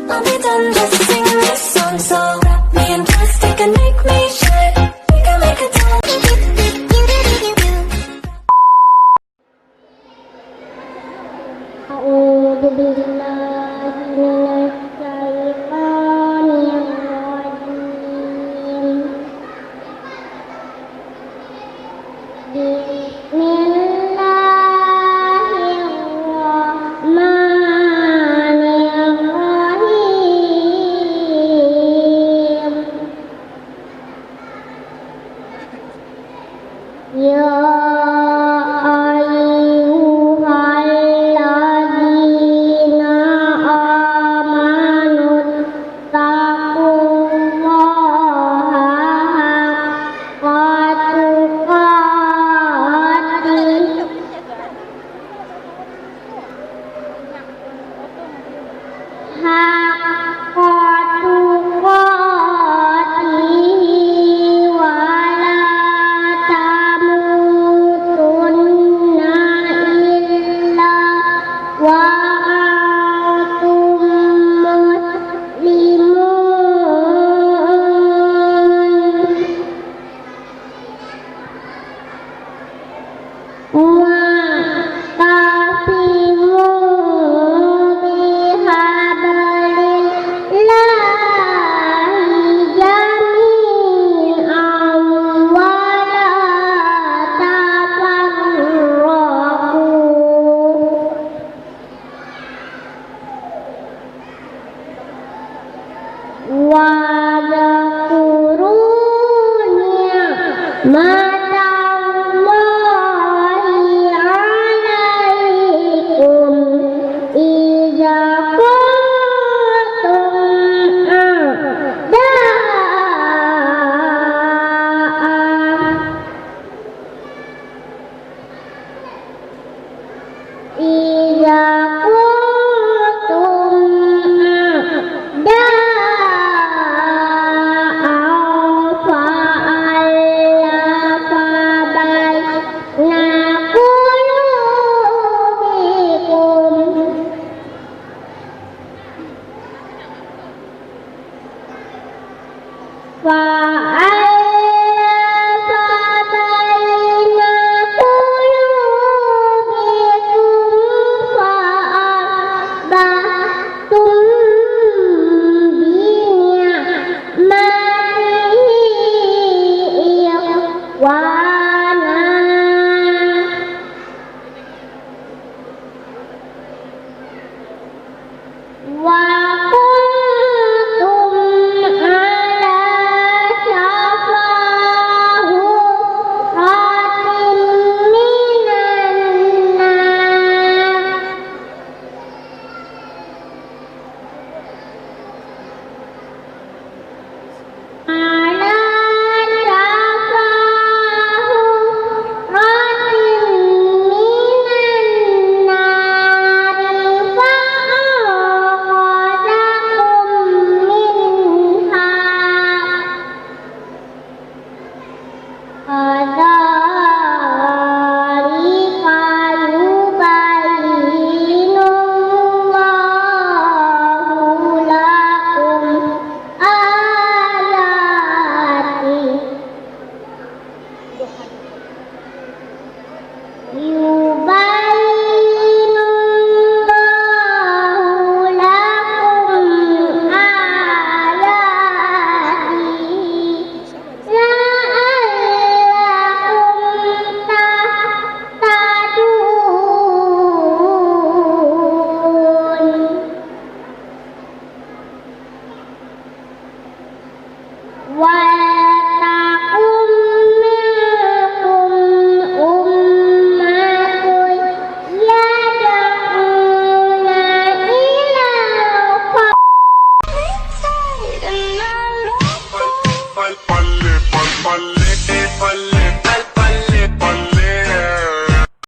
I'll be done just singing this song. So wrap me in plastic and make me shine. We can make a time. A'udzu billahi minasy syaithanir rajim. Bismillahirrahmanirrahim. Ya ayyuhalladzina amanu taqullaha haqqa tuqatih wa la tamutunna illa wa antum muslimun. Wa'tasimu bihablillahi jami'an wa la tafarraqu. Wadhkuru ni'matallahi 'alaikum idza kuntum fa'alafa baina qulubikum fa